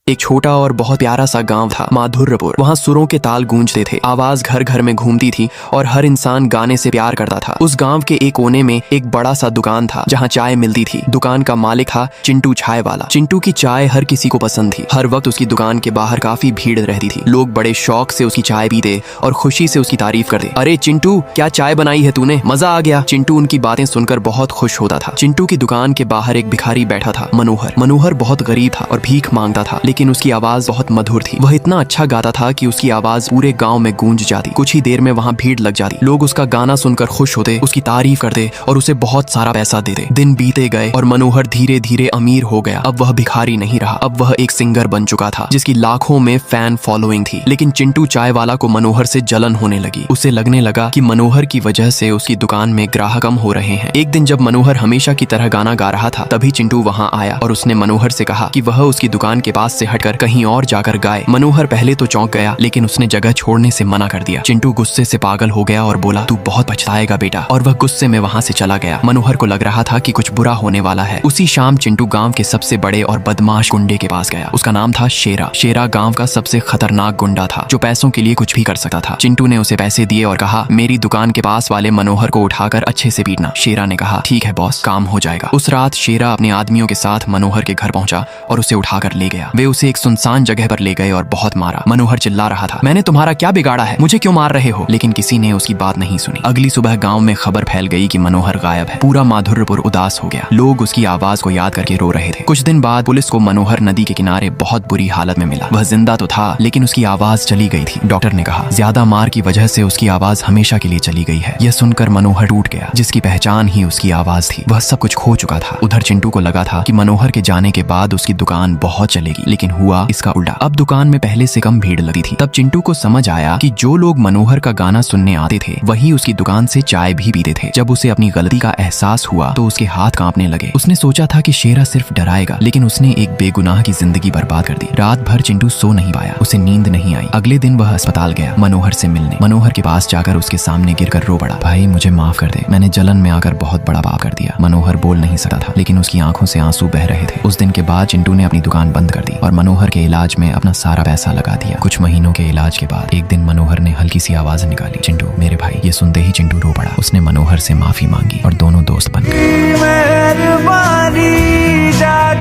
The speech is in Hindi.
एक छोटा और बहुत प्यारा सा गांव था माधुर्यपुर। वहाँ सुरों के ताल गूंजते थे, आवाज घर घर में घूमती थी और हर इंसान गाने से प्यार करता था। उस गांव के एक कोने में एक बड़ा सा दुकान था जहाँ चाय मिलती थी। दुकान का मालिक था चिंटू चाय वाला। चिंटू की चाय हर किसी को पसंद थी। हर वक्त उसकी दुकान के बाहर काफी भीड़ रहती थी। लोग बड़े शौक से उसकी चाय पीते और खुशी से उसकी तारीफ करते। अरे चिंटू, क्या चाय बनाई है तूने, मजा आ गया। चिंटू उनकी बातें सुनकर बहुत खुश होता था। चिंटू की दुकान के बाहर एक भिखारी बैठा था, मनोहर। मनोहर बहुत गरीब था और भीख मांगता था, लेकिन उसकी आवाज बहुत मधुर थी। वह इतना अच्छा गाता था कि उसकी आवाज पूरे गांव में गूंज जाती। कुछ ही देर में वहाँ भीड़ लग जाती। लोग उसका गाना सुनकर खुश होते, उसकी तारीफ करते और उसे बहुत सारा पैसा देते। दिन बीते गए और मनोहर धीरे धीरे अमीर हो गया। अब वह भिखारी नहीं रहा, अब वह एक सिंगर बन चुका था जिसकी लाखों में फैन फॉलोइंग थी। लेकिन चिंटू चाय वाला को मनोहर से जलन होने लगी। उसे लगने लगा कि मनोहर की वजह से उसकी दुकान में ग्राहक कम हो रहे हैं। एक दिन जब मनोहर हमेशा की तरह गाना गा रहा था, तभी चिंटू वहाँ आया और उसने मनोहर से कहा कि वह उसकी दुकान के पास से हटकर कहीं और जाकर गाए। मनोहर पहले तो चौंक गया, लेकिन उसने जगह छोड़ने से मना कर दिया। चिंटू गुस्से से पागल हो गया और बोला, तू बहुत पछताएगा बेटा, और वह गुस्से में वहाँ से चला गया। मनोहर को लग रहा था कि कुछ बुरा होने वाला है। उसी शाम चिंटू गांव के सबसे बड़े और बदमाश गुंडे के पास गया। उसका नाम था शेरा। शेरा गांव का सबसे खतरनाक गुंडा था जो पैसों के लिए कुछ भी कर सकता था। चिंटू ने उसे पैसे दिए और कहा, मेरी दुकान के पास वाले मनोहर को उठाकर अच्छे से पीटना। शेरा ने कहा, ठीक है बॉस, काम हो जाएगा। उस रात शेरा अपने आदमियों के साथ मनोहर के घर पहुंचा और उसे उठाकर ले गया। वे उसे एक सुनसान जगह पर ले गए और बहुत मारा। मनोहर चिल्ला रहा था, मैंने तुम्हारा क्या बिगाड़ा है, मुझे क्यों मार रहे हो? लेकिन किसी ने उसकी बात नहीं सुनी। अगली सुबह गांव में खबर फैल गई कि मनोहर गायब है। पूरा माधुर्यपुर उदास हो गया। लोग उसकी आवाज को याद करके रो रहे थे। कुछ दिन बाद पुलिस को मनोहर नदी के किनारे बहुत बुरी हालत में मिला। वह जिंदा तो था, लेकिन उसकी आवाज चली गई थी। डॉक्टर ने कहा, ज्यादा मार की वजह से उसकी आवाज हमेशा के लिए चली गई है। यह सुनकर मनोहर टूट गया। जिसकी पहचान ही उसकी आवाज थी, वह सब कुछ खो चुका था। उधर चिंटू को लगा था कि मनोहर के जाने के बाद उसकी दुकान बहुत चलेगी, लेकिन हुआ इसका उल्टा। अब दुकान में पहले से कम भीड़ लगी थी। तब चिंटू को समझ आया कि जो लोग मनोहर का गाना सुनने आते थे, वही उसकी दुकान से चाय भी पीते थे। जब उसे अपनी गलती का एहसास हुआ तो उसके हाथ कांपने लगे। उसने सोचा था कि शेरा सिर्फ डराएगा, लेकिन उसने एक बेगुनाह की जिंदगी बर्बाद कर दी। रात भर चिंटू सो नहीं पाया, उसे नींद नहीं आई। अगले दिन वह अस्पताल गया मनोहर से मिलने। मनोहर के पास जाकर उसके सामने गिरकर रो पड़ा, भाई मुझे माफ कर दे, मैंने जलन में आकर बहुत बड़ा पाप कर दिया। मनोहर बोल नहीं सकता था, लेकिन उसकी आंखों से आंसू बह रहे थे। उस दिन के बाद चिंटू ने अपनी दुकान बंद कर दी और मनोहर के इलाज में अपना सारा पैसा लगा दिया। कुछ महीनों के इलाज के बाद एक दिन मनोहर ने हल्की सी आवाज निकाली, चिंटू मेरे भाई। ये सुनते ही चिंटू रो पड़ा। उसने मनोहर से माफी मांगी और दोनों दोस्त बन गए।